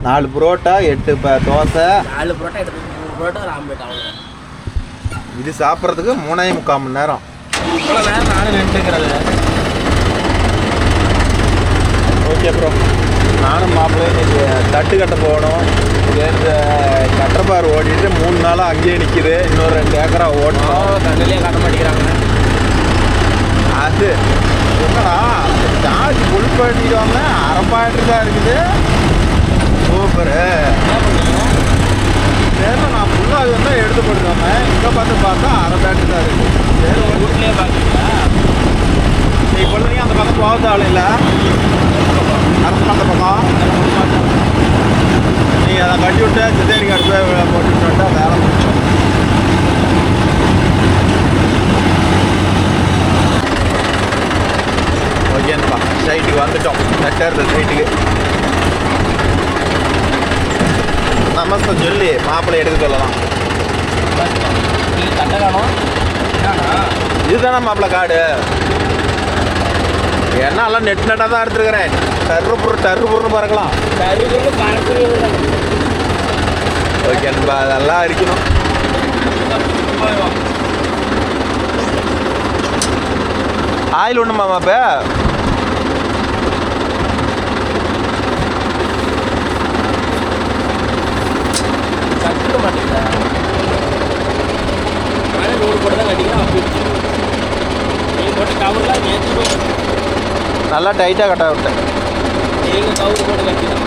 4 புரோட்டா 8 தோசை. 4 புரோட்டா 3 புரோட்டா ஒரு ஆம்லெட் ஆகும். இது சாப்பிட்றதுக்கு 3.25 மணி நேரம். இவ்வளோ நேரம் நானும் நின்றுக்கிறது. ஓகே ப்ரோ, நானும் மாப்பிள்ளையும் இன்றைக்கி தட்டு கட்ட போகணும். இந்த கட்டப்பார் ஓடிட்டு 3 நாளாக அங்கேயே நிற்கிது. இன்னொரு 2 ஏக்கரா ஓட்டணும். கண்ணிலே காட்ட மாட்டேங்கிறாங்க. அது என்னடா சார்ஜ் ஃபுல் பண்ணிட்டு வந்தேன், அரை பாயிண்ட் தான் இருக்குது. சூப்பரு. சரி, நான் ஃபுல்லாக அது வந்து எடுத்து போட்டு வந்தேன். இங்கே பார்த்தா அரை பேட்டரி தான் இருக்குது. சரி, வீட்லேயே பார்க்குறீங்களா? நீ சொல்லுறீங்க அந்த பக்கம் போகிறது ஆள் இல்லை. அரசு அந்த பக்கம் நீங்கள் அதை கட்டி விட்டு சித்தேரி கட்டு போய் போட்டு விட்டா வேலை முடிச்சோம். ஓகேப்பா, சைட்டுக்கு வந்துட்டோம். நெட்டார் சைட்டுக்கு நமஸ்தே சொல்லி மாப்பிள்ளை எடுக்க சொல்லலாம். இதுதானே மாப்பிள்ளை காடு. என்னாலாம் நெட்டாக தான் எடுத்துருக்கிறேன். டர்ரு பறக்கலாம். ஓகேப்பா, அதெல்லாம் இருக்கணும். ஆயில் ஒன்றுமாம்மா இப்போ நல்லா டைட்டாக கட்ட விட்டேன். நீங்கள் கவுரு போட்டு கட்டிதான்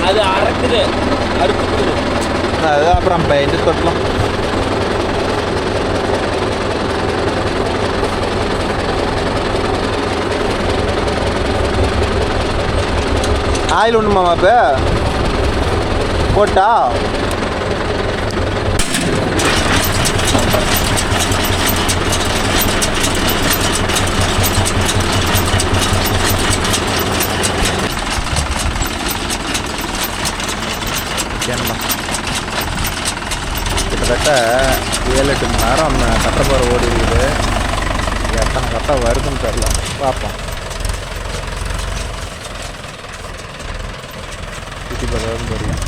அது அறுத்துக்குது. அதுதான் அப்புறம் பெயிண்ட் தொட்டலாம். ஆயில் ஒன்றுமாம்மா இப்போ போட்டா கிட்டத்தட்ட 7-8 மணி நேரம் கட்டப்பாறை ஓடி இருக்குது. எத்தனை கட்டை வருதுன்னு தெரில, பார்ப்போம். சுற்றி பார்த்தாலும் தெரியும்.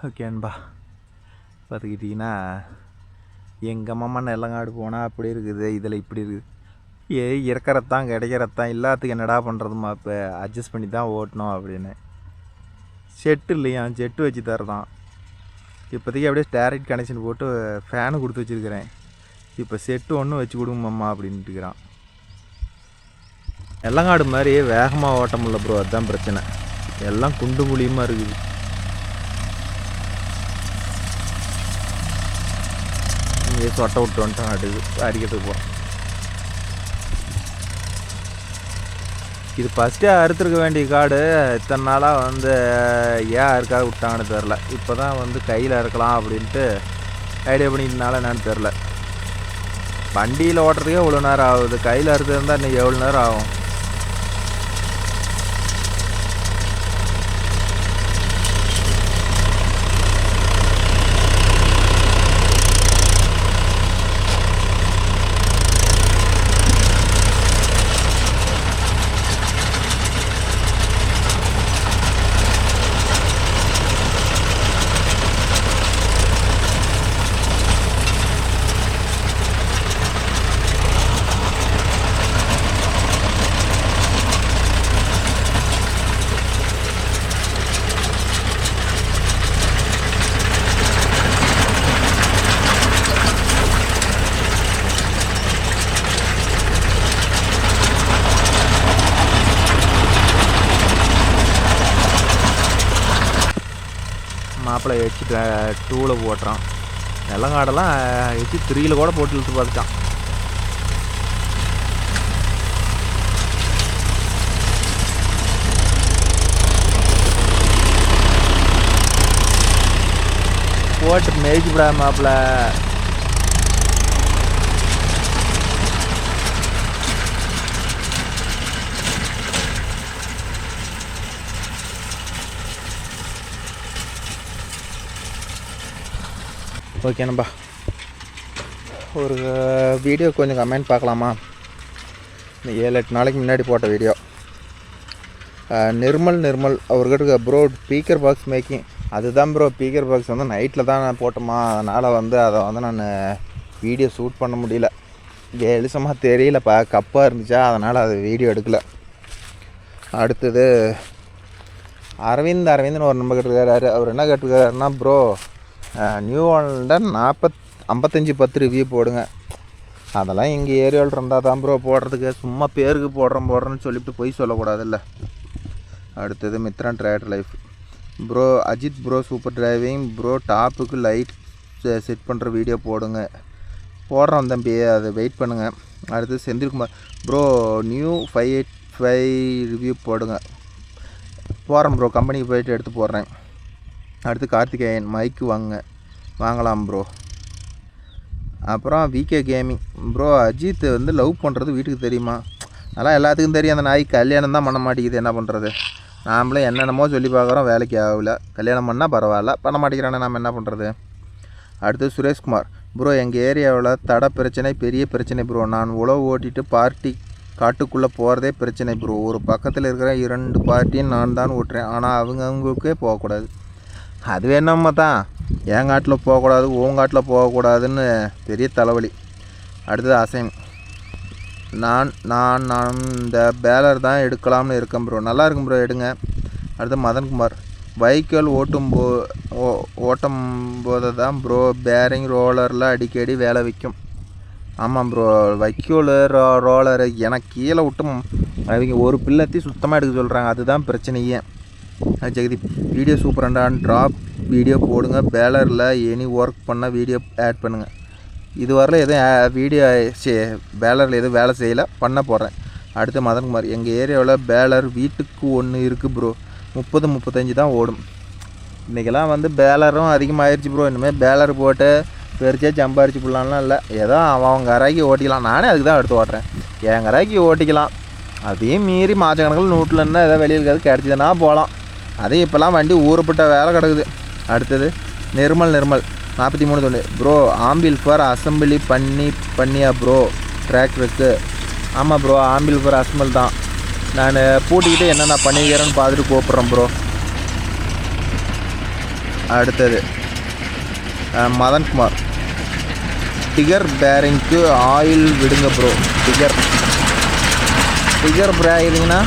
ஓகேன்பா, பார்த்துக்கிட்டிங்கன்னா எங்கள் மாமா நெல்லங்காடு போனால் அப்படி இருக்குது, இதில் இப்படி இருக்குது. இறக்கிறதான் கிடைக்கிறதான் எல்லாத்துக்கும் என்னடா பண்ணுறதுமா, இப்போ அட்ஜஸ்ட் பண்ணி தான் ஓட்டணும் அப்படின்னு. செட்டு இல்லையா, செட்டு வச்சு தரதான். இப்போதைக்கு அப்படியே டேரெக்ட் கனெக்ஷன் போட்டு ஃபேனு கொடுத்து வச்சுருக்கிறேன். இப்போ செட்டு ஒன்று வச்சு கொடுங்கம்மா அப்படின்ட்டுக்கிறான். நெல்லங்காடு மாதிரி வேகமாக ஓட்ட முடியல ப்ரோ, அதுதான் பிரச்சனை. எல்லாம் குண்டு குழியுமாக இருக்குது. இங்கே சொட்டை விட்டு வந்துட்டோம், அடிக்கிறதுக்கு போகிறோம். இது ஃபஸ்ட்டே அறுத்துருக்க வேண்டிய காடு. இத்தனை நாளாக வந்து ஏன் அறுக்காக விட்டாங்கன்னு தெரில. இப்போ தான் வந்து கையில் அறுக்கலாம் அப்படின்ட்டு ஐடியா பண்ணிக்கிறதுனால என்னன்னு தெரில. வண்டியில் ஓட்டுறதுக்கே இவ்வளோ நேரம் ஆகுது, கையில் அறுத்து இருந்தால் இன்னைக்கு எவ்வளோ நேரம் ஆகும். மாப்பிள்ளை ஹெச் 2ல் போட்டுறான். நெல்லங்காடெல்லாம் ஹெச் 3ல் கூட போட்டு இழுத்து பார்த்துட்டான். போட்டு மேய்ச்சிப்படா மாப்பிள்ள. ஓகே நம்பா, ஒரு வீடியோ கொஞ்சம் கமெண்ட் பார்க்கலாமா? இந்த 7-8 நாளைக்கு முன்னாடி போட்ட வீடியோ. நிர்மல் அவர்கிட்ட ப்ரோ ஸ்பீக்கர் பாக்ஸ் மேக்கிங். அதுதான் ப்ரோ, ஸ்பீக்கர் பாக்ஸ் வந்து நைட்டில் தான் நான் போட்டோமா, அதனால் வந்து அதை வந்து நான் வீடியோ ஷூட் பண்ண முடியல. வெளிச்சமாக தெரியலப்பா, கப்பாக இருந்துச்சா, அதனால் அது வீடியோ எடுக்கலை. அடுத்தது அரவிந்த்னு ஒரு நம்பர் கேட்டுருக்காரு. அவர் என்ன கேட்டுருக்காருன்னா, ப்ரோ நியூ ஹாலண்ட் 5510 ரிவ்யூ போடுங்க. அதெல்லாம் எங்கள் ஏரியாவில் இருந்தால் தான் ப்ரோ போடுறதுக்கு, சும்மா பேருக்கு போடுறேன்னு சொல்லிவிட்டு போய் சொல்லக்கூடாதுல்ல. அடுத்தது Mithran driver life. Bro Ajith bro super driving bro, டாப்புக்கு லைட் செட் பண்ணுற வீடியோ போடுங்க. போடுறோம் தம்பி, அதை வெயிட் பண்ணுங்கள். அடுத்து செந்தில்குமார் ப்ரோ நியூ 585 ரிவ்யூ போடுங்க. போகிறேன் ப்ரோ, கம்பெனிக்கு போயிட்டு எடுத்து போடுறேன். அடுத்து கார்த்திகேயன் மைக்கு வாங்கலாம் ப்ரோ. அப்புறம் விகே கேமிங் ப்ரோ, அஜித் வந்து லவ் பண்ணுறது வீட்டுக்கு தெரியுமா? அதெல்லாம் எல்லாத்துக்கும் தெரியும். அந்த நாய் கல்யாணம் தான் பண்ண மாட்டேங்குது, என்ன பண்ணுறது? நாமளே என்னென்னமோ சொல்லி பார்க்குறோம், வேலைக்கு ஆகல. கல்யாணம் பண்ணால் பரவாயில்ல, பண்ண மாட்டேங்கிறானே, நாம் என்ன பண்ணுறது? அடுத்து சுரேஷ்குமார் ப்ரோ, எங்கள் ஏரியாவில் தடை பிரச்சனை பெரிய பிரச்சனை ப்ரோ. நான் உழவு ஓட்டிட்டு பார்ட்டி காட்டுக்குள்ளே போகிறதே பிரச்சனை ப்ரோ. ஒரு பக்கத்தில் இருக்கிற 2 பார்ட்டியும் நான் தான் ஓட்டுறேன், ஆனால் அவங்களுக்கே போகக்கூடாது. அது வேணாம தான், என் காட்டில் போகக்கூடாது, உன் காட்டில் போகக்கூடாதுன்னு பெரிய தலைவலி. அடுத்தது அசைன் நான் இந்த பேலர் தான் எடுக்கலாம்னு இருக்கேன் ப்ரோ. நல்லா இருக்கும் ப்ரோ, எடுங்க. அடுத்து மதன்குமார் பைக்கில் ஓட்டும் போது தான் ப்ரோ பேரிங் ரோலரில் அடிக்கடி வேலை வைக்கும். ஆமாம் ப்ரோ, வைக்கோல் ரோலரு எனக்கு கீழே விட்டும் அவங்க ஒரு பிள்ளத்தி சுத்தமாக எடுக்க சொல்கிறாங்க, அதுதான் பிரச்சனையே. ஜெகதீப் வீடியோ சூப்பராண்டான், ட்ராப் வீடியோ போடுங்க. பேலரில் எனி ஒர்க் பண்ண வீடியோ ஆட் பண்ணுங்கள். இது வரல எதுவும் வீடியோ பேலரில் எதுவும் வேலை செய்யலை, பண்ண போடுறேன். அடுத்து மதன்குமார் எங்கள் ஏரியாவில் பேலர் வீட்டுக்கு 1 இருக்குது ப்ரோ, 30-35 தான் ஓடும். இன்றைக்கெல்லாம் வந்து பேலரும் அதிகமாகிடுச்சு ப்ரோ. இனிமேல் பேலர் போட்டு பெருசாக சம்பாரிச்சு போடலான்லாம் இல்லை, ஏதோ அவங்க கராக்கி ஓட்டிக்கலாம். நானே அதுக்கு தான் எடுத்து ஓட்டுறேன், என் கராக்கி ஓட்டிக்கலாம். அதையும் மீறி மாதக்கணக்கில் நூட்டில்னா ஏதோ வெளியில் இருக்கிறது கிடச்சிதுன்னா போகலாம். அதையும் இப்போல்லாம் வண்டி ஊறப்பட்ட வேலை கிடக்குது. அடுத்தது Nirmal 43 bro, ample for assembly பண்ணியா ப்ரோ டிராக்டருக்கு? ஆமாம் ப்ரோ, ஆம்பிள் ஃபார் அசம்பிள் தான். நான் பூட்டிக்கிட்டு என்னென்ன பண்ணிக்கிறேன்னு பார்த்துட்டு கூப்பிட்றேன் ப்ரோ. அடுத்தது மதன்குமார் டிகர் பேரிங்க்கு ஆயில் விடுங்க ப்ரோ. டிகர் பேரிங்னா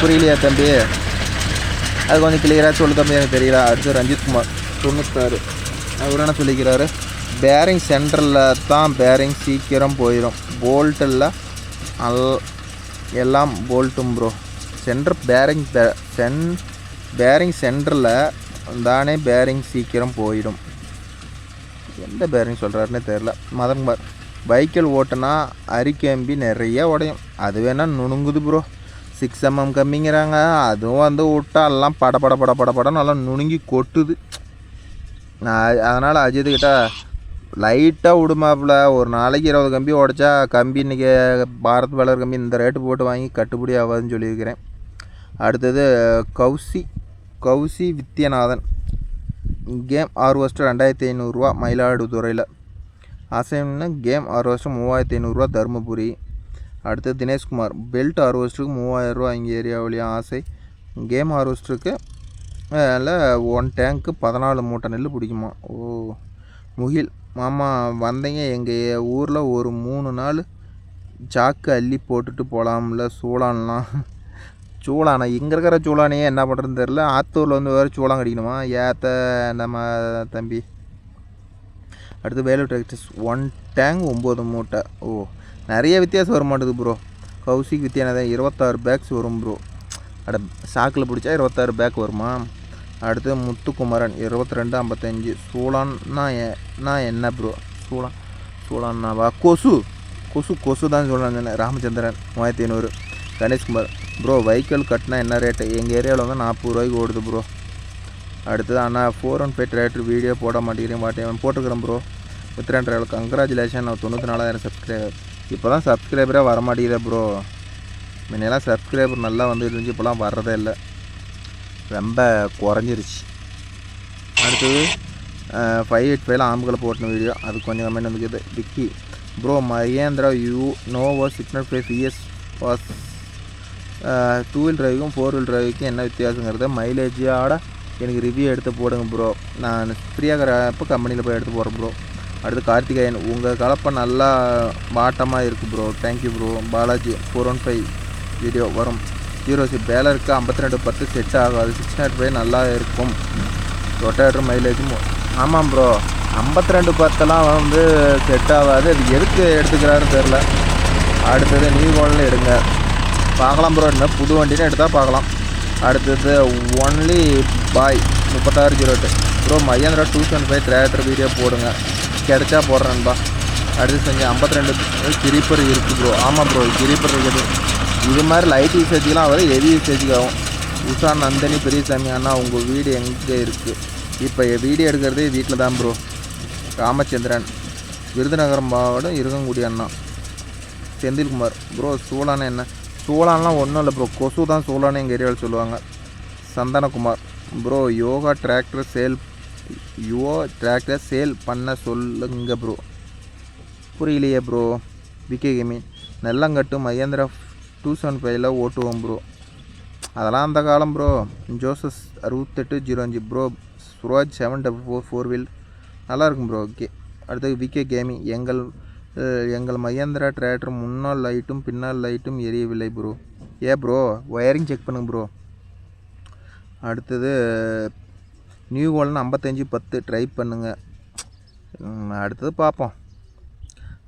புரியலையா தம்பி? அது கொஞ்சம் கிளியராக சொல்லு தம்பி, எனக்கு தெரியல. அடுத்து ரஞ்சித்குமார் 96 அவர் என்ன சொல்லிக்கிறாரு, பேரிங் சென்டரில் தான் பேரிங் சீக்கிரம் போயிடும், போல்ட்டில் எல்லாம் போல்ட்டும் ப்ரோ. பேரிங் சென்டரில் தானே பேரிங் சீக்கிரம் போயிடும். எந்த பேரிங் சொல்கிறாருன்னே தெரில. மதன்குமார் பைக்கில் ஓட்டுனா அரிக்கம்பி நிறைய உடையும், அது வேணால் நுணுங்குது ப்ரோ. 6mm கம்மிங்கிறாங்க, அதுவும் வந்து விட்டா எல்லாம் பட நல்லா நுணுங்கி கொட்டுது. நான் அதனால் அஜித்துக்கிட்ட லைட்டாக விடுமாப்பில், ஒரு நாளைக்கு 20 கம்பி உடச்சா கம்பி இன்றைக்கி பாரத் வளர் கம்பி இந்த ரேட்டு போட்டு வாங்கி கட்டுப்படி ஆகாதுன்னு சொல்லியிருக்கிறேன். அடுத்தது கௌசி வித்யநாதன் கேம் ஹார்வெஸ்டர் 2500 ரூபா மயிலாடுதுறையில். அசைன்னு கேம் ஹார்வெஸ்டர் 3500 தருமபுரி. அடுத்தது தினேஷ்குமார் பெல்ட் ஹார்வெஸ்டருக்கு 3000 ரூபா இங்கே ஏரியாவிலையும் ஆசை. கேம் ஹார்வெஸ்டருக்கு அதில் 1 டேங்க்கு 14 மூட்டை நெல் பிடிக்குமா? ஓ முகில் மாமா வந்தீங்க எங்கள் ஊரில் ஒரு 3 நாள் சாக்கு அள்ளி போட்டுட்டு போகலாம்ல. சூளானா இங்கே இருக்கிற சூளானையே என்ன பண்ணுறதுன்னு தெரில. ஆத்தூரில் வந்து வேறு சூளான் கடிக்கணுமா ஏற்ற நம்ம தம்பி. அடுத்து வேலூர் டிராக்டர்ஸ் 1 டேங்க் 9 மூட்டை. ஓ நிறைய வித்தியாசம் வர மாட்டேது ப்ரோ. கௌசிக் வித்தியானதான் 26 பேக்ஸ் வரும் ப்ரோ. சாக்கில் பிடிச்சா 26 பேக் வருமா? அடுத்து முத்துக்குமரன் 2255 சூளான்னா என்ன ப்ரோ? சூளான்னாவா? கொசு தான் சொல்கிறாங்க. ராமச்சந்திரன் 3500. கணேஷ்குமார் ப்ரோ வெஹிக்கிள் கட்டினா என்ன ரேட்டு? எங்கள் ஏரியாவில் வந்து 40 ரூபாய்க்கு ஓடுது ப்ரோ. அடுத்தது அண்ணா 415 டிராக்டர் வீடியோ போட மாட்டேன் போட்டுக்கிறேன் ப்ரோ. மித்ரன் டிராவல் கங்க்ராச்சுலேஷன், நான் 94,000 சப்ஸ்கிரைபர். இப்போ தான் சப்ஸ்கிரைபரே வர மாட்டேங்குதே ப்ரோ. முன்னெல்லாம் சப்ஸ்கிரைபர் நல்லா வந்து இருந்துச்சு, இப்போலாம் வர்றதே இல்லை, ரொம்ப குறைஞ்சிருச்சு. அடுத்தது 585 ஆம்புகளை போட்டின வீடியோ அது கொஞ்சம் கமெண்ட் வந்துக்குது. Vicky bro Mahindra Novo 605 ES வாஸ் 2 வீல் டிரைவுக்கும் 4 வீல் டிரைவுக்கும் என்ன வித்தியாசங்கிறத மைலேஜோட எனக்கு ரிவ்யூ எடுத்து போடுங்க ப்ரோ. நான் ஃப்ரீயாக இருக்கிறப்போ கம்பெனியில் போய் எடுத்து போகிறேன் ப்ரோ. அடுத்து கார்த்திகேயன் உங்கள் கலப்பை நல்லா வாட்டமாக இருக்குது bro. Thank you bro. Balaji 415 video வரும் 06 பேலருக்கு 5210 செட் ஆகாது. 605 நல்லா இருக்கும். ரொட்டேட்டர் மைலேஜும் ஆமாம் ப்ரோ 5210 வந்து செட் ஆகாது. அது எதுக்கு எடுத்துக்கிறாருன்னு தெரில. அடுத்தது நியூ மாடலில் எடுங்க பார்க்கலாம் ப்ரோ. என்ன புது வண்டின்னு எடுத்தால் பார்க்கலாம். அடுத்தது ஒன்லி பாய் 3608 ப்ரோ மகேந்திரா 275 டிராக்டர் வீடியோ போடுங்க கிடைச்சா போடுறேன்பா. அடுத்து செஞ்சு 52 கிரிப்பர் இருக்குது ப்ரோ. ஆமாம் ப்ரோ கிரிப்பர் இருக்குது. இது மாதிரி லைட் யூசேஜுக்கெலாம் ஆகாது, ஹெவி யூசேஜுக்கு ஆகும். உஷா நந்தினி பெரியசாமி அண்ணா உங்கள் வீடு எங்கே இருக்குது? இப்போ வீடியோ எடுக்கிறதே வீட்டில் தான் ப்ரோ. ராமச்சந்திரன் விருதுநகரம் மாவட்டம் இருக்கங்குடி அண்ணா. செந்தில்குமார் ப்ரோ சூளான என்ன? சூளான்லாம் ஒன்றும் இல்லை ப்ரோ, கொசு தான் சூளான்னு எங்கள் ஏரியாவில் சொல்லுவாங்க. Chandanakumar bro yoga tractor sale பண்ண சொல்லுங்க ப்ரோ. புரியலையே ப்ரோ. விகே கேமிங் நெல்லங்கட்டு மகேந்திரா 275 ஓட்டுவோம் ப்ரோ. அதெல்லாம் அந்த காலம் ப்ரோ. ஜோசஸ் 6805 ப்ரோ. சுராஜ் 744 4 வீல் நல்லாயிருக்கும் ப்ரோ. ஓகே. அடுத்தது விகே கேமிங் எங்கள் மகேந்திரா டிராக்டர் முன்னால் லைட்டும் பின்னால் லைட்டும் எரியவில்லை ப்ரோ. ப்ரோ ஒயரிங் செக் பண்ணுங்க ப்ரோ. அடுத்தது நியூ கோல்டன் 5510 ட்ரை பண்ணுங்க. அடுத்தது பார்ப்போம்.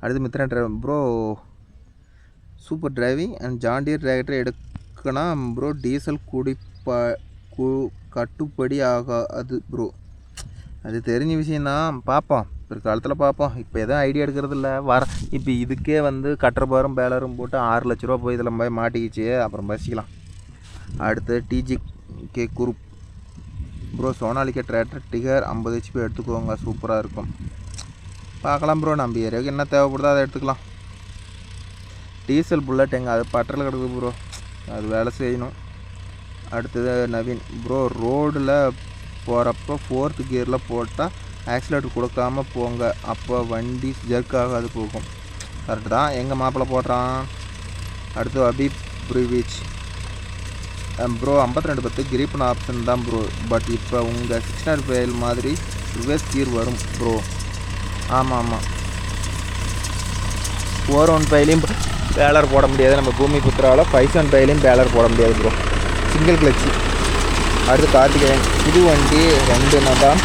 அடுத்து Mithran driver bro super driving and John Deere tractor எடுக்கணும் ப்ரோ. டீசல் கட்டுப்படி ஆகாது ப்ரோ. அது தெரிஞ்ச விஷயந்தான். பார்ப்போம் பிற்காலத்தில் பார்ப்போம். இப்போ எதுவும் ஐடியா எடுக்கிறது இல்லை. இப்போ இதுக்கே வந்து கட்டர் பாரும் பேலரும் போட்டு 6 லட்ச ரூபா போய் இதில் போய் மாட்டிக்கிச்சு. அப்புறம் பசிக்கலாம். அடுத்து டிஜிகே group bro Sonalika tractor digger 50 HP எடுத்துக்கோங்க சூப்பராக இருக்கும். பார்க்கலாம் ப்ரோ. நம்ம ஏரியாவுக்கு என்ன தேவைப்படுதோ அதை எடுத்துக்கலாம். டீசல் புல்லட் எங்கே அது பட்டரில் கிடக்குது ப்ரோ, அது வேலை செய்யணும். அடுத்தது நவீன் ப்ரோ ரோடில் போகிறப்போ 4th கியரில் போட்டால் ஆக்சிலேட்டர் கொடுக்காம போங்க, அப்போ வண்டி ஜர்க் ஆகாது போகும். கரெக்டு தான், எங்கள் மாப்பிள்ளை போடுறான். அடுத்து அபீப் ப்ரீவிச் ப்ரோ 5210 கிரிப்பன் ஆப்ஷன் தான் ப்ரோ. பட் இப்போ உங்கள் 605 மாதிரி ரிவர்ஸ் கீர் வரும் ப்ரோ. ஆமாம் 415லையும் பேலர் போட முடியாது. நம்ம பூமி புத்திராவில் 575லையும் பேலர் போட முடியாது ப்ரோ. சிங்கிள் கிளச்சி. அடுத்து கார்த்திகேயன் புது வண்டி 2 தான்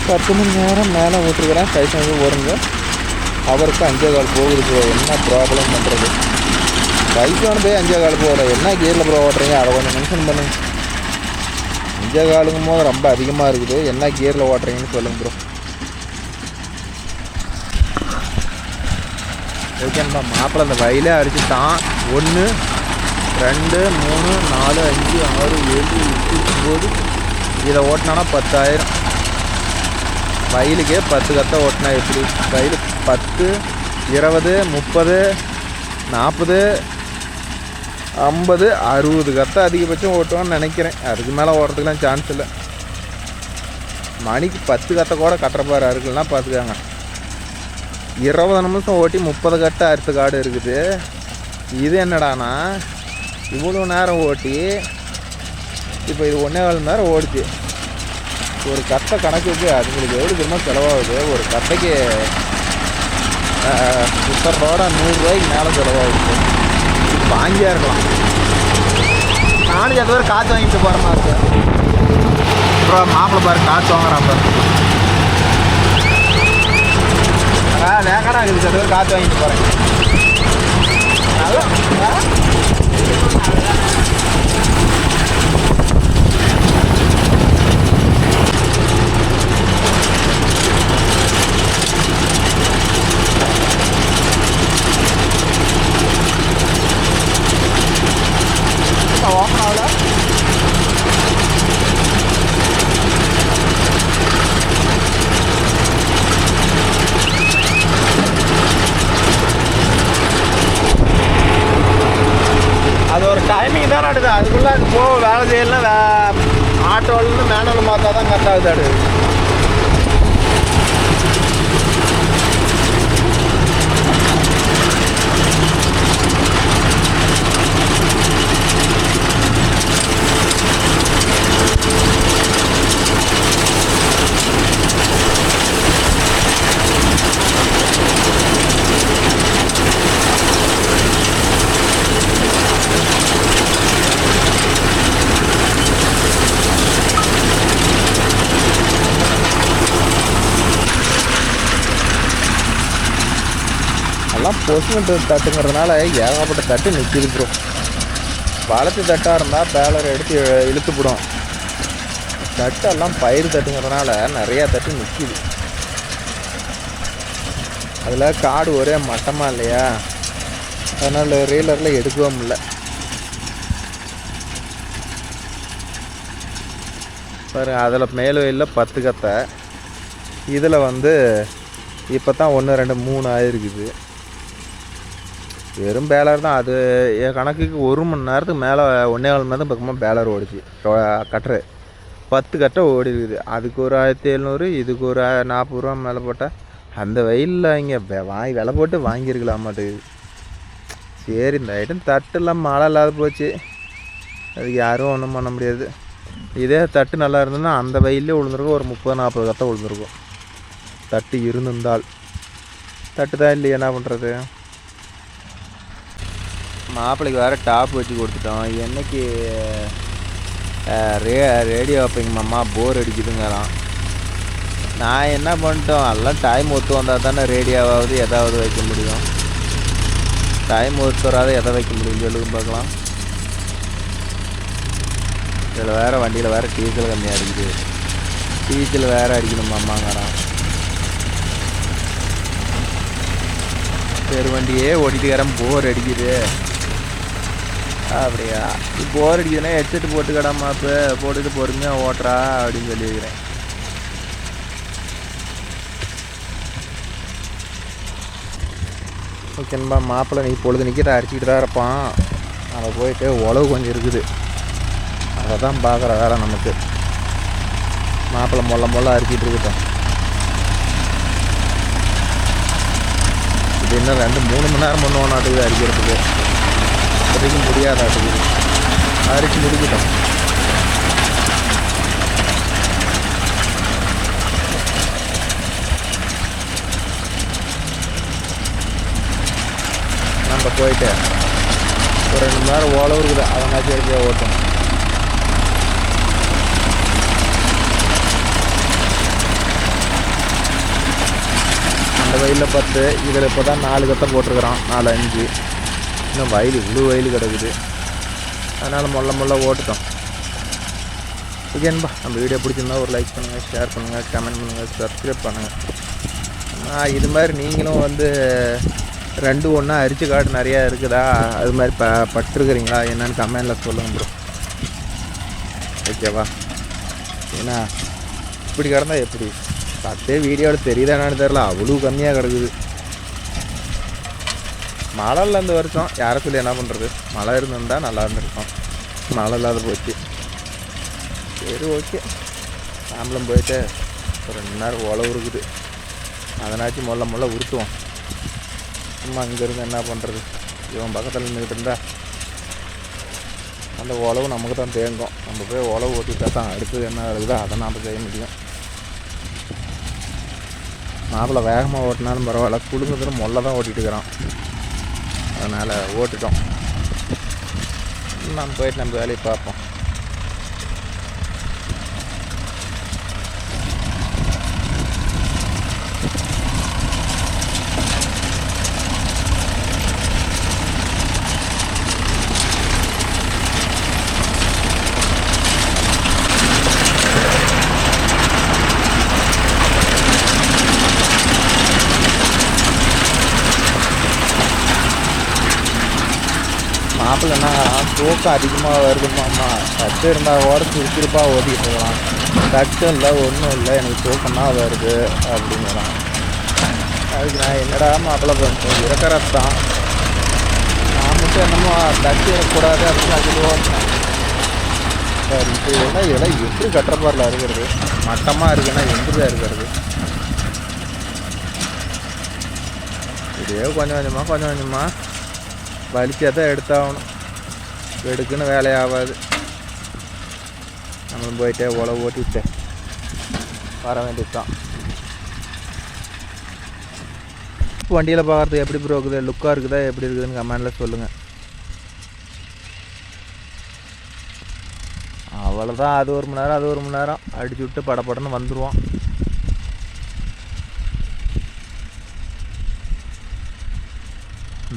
10 மணி நேரம் மேலே ஓட்டுருக்கிறேன். 500 ஓடுங்க. அவருக்கு 5.25 போகுது ப்ரோ. என்ன ப்ராப்ளம் பண்ணுறது? 500 போய் 5.25 போகல. என்ன கியரில் ப்ரோ ஓட்டுறீங்க அதை கொஞ்சம் மென்ஷன் பண்ணுங்க. 5.25 போது ரொம்ப அதிகமாக இருக்குது. என்ன கியரில் ஓட்டுறீங்கன்னு சொல்லுங்கள் ப்ரோ. ஓகேப்பா. மாப்பிள்ளை அந்த வயலே அடிச்சுட்டான். 1 2 3 4 5 6 7 8 9 இதை ஓட்டினானா 10,000. வயலுக்கே 10 கத்தை ஓட்டினா எப்படி? வயலு 10 20 30 40 50 60 கத்தை அதிகபட்சம் ஓட்டுவான்னு நினைக்கிறேன். அதுக்கு மேலே ஓட்டுறதுக்குலாம் சான்ஸ் இல்லை. மணிக்கு 10 கத்தை கூட கட்டுறப்பாரு இருக்குன்னா பார்த்துக்காங்க. 20 நிமிஷம் ஓட்டி 30 கட்டை அறுத்து காடு இருக்குது. இது என்னடானா இவ்வளோ நேரம் ஓட்டி இப்போ இது 1.25 மணி நேரம் ஓடிச்சு. ஒரு கட்டை கணக்குக்கு அதுங்களுக்கு எவ்வளோ தெரியுமா செலவாகுது? ஒரு கட்டைக்கு சுத்தரோட 100 ரூபாய்க்கு மேலே செலவாகுது. வாங்கியா இருக்கலாம். நானும் சில பேர் காற்று வாங்கிட்டு போகிற மாதிரி இருக்கு. அப்புறம் மாப்பிள்ளை பாரு காற்று வாங்குறான் பாரு. வேகடா இருக்குது. சில பேர் காற்று வாங்கிட்டு போகிறேன். ஓப்பன் ஆகல. அது ஒரு டைமிங் தான் ஆடுது. அதுக்குள்ளே அது வேலை செய்யலாம். ஆட்டோலேருந்து மேனுவல் மாற்றா தான் கரெக்டாகுது. ஆடு கொசுமெண்ட் தட்டுங்கிறதுனால ஏகப்பட்ட தட்டு நிற்கிது ப்ரோ. வளர்த்து தட்டாக இருந்தால் பேலரை எடுத்து இழுத்துப்படும். தட்டெல்லாம் பயிர் தட்டுங்கிறதுனால நிறையா தட்டு நிற்கிது. அதில் காடு ஒரே மட்டமாக இல்லையா, அதனால் ரீலரில் எடுக்கவும் இல்லை. பாரு, அதில் மேல் வயலில் 10 கத்தை, இதில் வந்து இப்போ தான் 1 2 3 ஆகிருக்குது. வெறும் பேலர் தான். அது என் கணக்குக்கு 1 மணி நேரத்துக்கு மேலே 1.25 மணி நேரத்துக்கு பக்கமாக பேலர் ஓடிச்சு. கட்டுற 10 கட்டை ஓடி இருக்குது. அதுக்கு ஒரு 1700, இதுக்கு ஒரு 40 ரூபா மேலே போட்டால் அந்த வெயிலில் இங்கே விலை போட்டு வாங்கியிருக்கலாம் மாட்டேங்குது. சரி, இந்த ஐட்டம் தட்டுலாம் மழை இல்லாத போச்சு, அதுக்கு யாரும் ஒன்றும் பண்ண முடியாது. இதே தட்டு நல்லா இருந்ததுன்னா அந்த வெயிலே விழுந்துருக்கும். ஒரு 30-40 கத்தை விழுந்துருக்கும் தட்டு இருந்திருந்தால். தட்டு தான் இல்லையா, என்ன பண்ணுறது? மாப்பிள்ளைக்கு வேறு டாப் வச்சு கொடுத்துட்டோம். என்னைக்கு ரேடியோ வைப்பீங்க மாமா, போர் அடிக்குதுங்கலாம். நான் என்ன பண்ணிட்டோம், எல்லாம் டைம் ஒத்து வந்தால் தானே ரேடியோவாவது எதாவது வைக்க முடியும். டைம் ஒத்து வராத எதை வைக்க முடியும் சொல்லுங்க பார்க்கலாம். இதில் வேறு வண்டியில் வேறு டீசல் கம்மியாக இருக்குது. டீசல் வேறு அடிக்கணும் மாமாங்கிறான். சரி, வண்டியே ஓட்டிட்டுக்கிறேன், போர் அடிக்குது. அப்படியா, போர் அடிக்குதுன்னா ஹெட்செட் போட்டுக்கடாமா, இப்போ போட்டுட்டு பொறுமையாக ஓட்டுறா அப்படின்னு சொல்லியிருக்கிறேன். ஓகேன்பா, மாப்பிள்ளை நீ பொழுது நிற்கிட்ட அரிச்சிக்கிட்டு தான் இருப்பான். அதை போயிட்டு உழவு கொஞ்சம் இருக்குது, அதை தான் பார்க்குற வேலை நமக்கு. மாப்பிள்ளை மொல்ல அரிச்சிட்டு இருக்கட்டும். இது இன்னும் 2-3 மணி நேரம் பண்ணுவோம் நாட்டுக்கு அரிக்கிறதுக்கு. இப்போதைக்கு முடியாத ஆட்டுக்கு அரிச்சு முடிக்கிட்டோம். நம்ம போயிட்டு ஒரு 2 மணி நேரம் ஓலை இருக்குது, அதை சரி ஓட்டும். அந்த வயலில் 10, இதில் இப்போ தான் 4 கத்தை போட்டிருக்கிறான், 4-5. இன்னும் வயல் இவ்வளோ வயல் கிடக்குது, அதனால் மொல்ல ஓட்டுட்டோம். ஓகேன்பா, நம்ம வீடியோ பிடிச்சிருந்தா ஒரு லைக் பண்ணுங்கள், ஷேர் பண்ணுங்கள், கமெண்ட் பண்ணுங்கள், சப்ஸ்கிரைப் பண்ணுங்கள். இது மாதிரி நீங்களும் வந்து 2 ஒன்றா அரிச்சு காடு நிறையா இருக்குதா, அது மாதிரி பட்டுருக்குறீங்களா என்னென்னு கமெண்டில் சொல்லுங்கள் ப்ரோ. ஓகேவா? ஏன்னா இப்படி கிடந்தா எப்படி 10 வீடியோவில் தெரியுதா என்னன்னு தெரில, அவ்வளோ கம்மியாக கிடக்குது. மழை இல்லை இந்த வருஷம், யாரை சொல்லி என்ன பண்ணுறது? மழை இருந்திருந்தால் நல்லா இருந்திருக்கும், மழை இல்லாத போச்சு. சரி, ஓகே, நாமளும் போயிட்டு ஒரு 2 மணி நேரம் உழவு இருக்குது, அதனாச்சும் மொல்ல உருட்டுவோம். சும்மா இங்கேருந்து என்ன பண்ணுறது? இவன் பக்கத்தில் நின்றுக்கிட்டு இருந்தால் அந்த உழவு நமக்கு தான் தேங்கும். நம்ம போய் உழவு ஓட்டிட்டா தான் அடுத்தது என்ன இருக்குதோ அதை நாம் செய்ய முடியும். மாப்பிள்ளை வேகமாக ஓட்டினாலும் பரவாயில்ல, குடும்பத்தில் மொல்ல தான் ஓட்டிகிட்டு இருக்கிறான், அதனால் ஓட்டிட்டோம். நம்ம போயிட்டு நம்ம வேலையை பார்ப்போம். மாப்பிள்ளை என்ன தூக்கம் அதிகமாக வருதுமாம்மா, தட்டு இருந்தால் கூட சுறுசுறுப்பாக ஓட்டிகிட்டு இருக்கலாம், தட்டும் இல்லை ஒன்றும் இல்லை, எனக்கு தூக்கம்னா வருது அப்படிங்கிறான். அதுக்கு நான் என்னடா மாப்பிள்ளை பண்ணுறேன், இருக்கிறது தான், நான் மட்டும் என்னமோ தட்டு இருக்கக்கூடாது அப்படின்னு சொல்லி ஓட்டினேன். சரி, இப்போ இதெல்லாம் எப்படி கட்டுறப்பாரில் இருக்கிறது? மட்டமாக இருக்குன்னா எங்கே இருக்கிறது? இதே கொஞ்சம் கொஞ்சமாக வலிச்சா தான் எடுத்தாகணும், எடுக்குன்னு வேலையாகாது. நம்மளும் போயிட்டே உழவு ஓட்டிட்டு வர வேண்டியது தான். வண்டியில் பார்க்குறது எப்படி ப்ரோ இருக்குது, லுக்காக இருக்குதா எப்படி இருக்குதுன்னு கமெண்டில் சொல்லுங்கள். அவ்வளோதான், அது 1 மணி நேரம் அது 1 மணி நேரம் அடிச்சு விட்டு படப்படன்னு வந்துடுவோம்.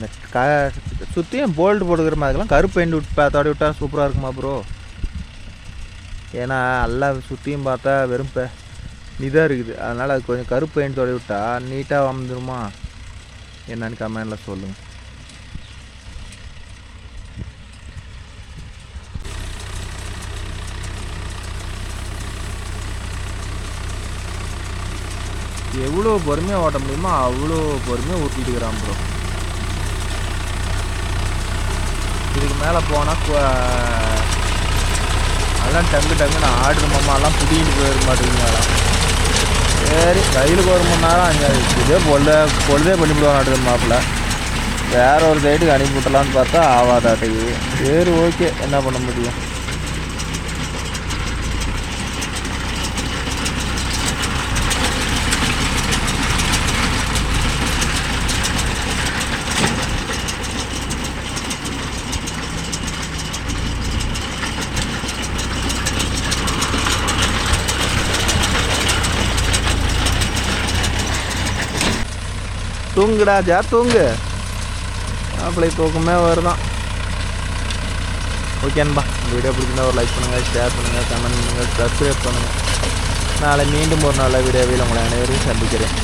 இந்த சுற்றியும் போல்டு போட்டுக்கிற மாதிரிலாம் கருப்பு பெயிண்ட் தடவி விட்டால் சூப்பராக இருக்குமா ப்ரோ? ஏன்னா எல்லாம் சுற்றியும் பார்த்தா வெறும் இதாக இருக்குது. அதனால் அது கொஞ்சம் கருப்பு பெயிண்ட் தடவி விட்டா நீட்டாக வந்துடுமா என்னன்னு கமெண்டில் சொல்லுங்கள். எவ்வளோ பொறுமையாக ஓட்ட முடியுமோ அவ்வளோ பொறுமையாக ஊற்றிட்டு இருக்கிறான் ப்ரோ. இதுக்கு மேலே போனால் அதெல்லாம் டங்குன்னு ஆடுற மாமாலாம் புடிக்கிட்டு போயிட மாட்டேங்குங்களாம். சரி ரயிலுக்கு ஒரு 3 நேரம் அங்கே இதே பொழுதே பண்ணிவிடுவான் ஆடுற மாப்பிள்ள. வேற ஒரு சைட்டுக்கு அனுப்பி விட்டலான்னு பார்த்தா ஆவாதாட்டுக்கு. சரி ஓகே, என்ன பண்ண முடியும். தூங்குடா ஜா தூங்கு, அப்படி தூக்கமே வருதான். ஓகேன்பா, இந்த வீடியோ பிடிச்சிருந்தா ஒரு லைக் பண்ணுங்கள், ஷேர் பண்ணுங்கள், கமெண்ட் பண்ணுங்கள், சப்ஸ்கிரைப் பண்ணுங்கள். நாளை மீண்டும் ஒரு நல்ல வீடியோவில் உங்களை அனைவரையும் சந்திக்கிறேன்.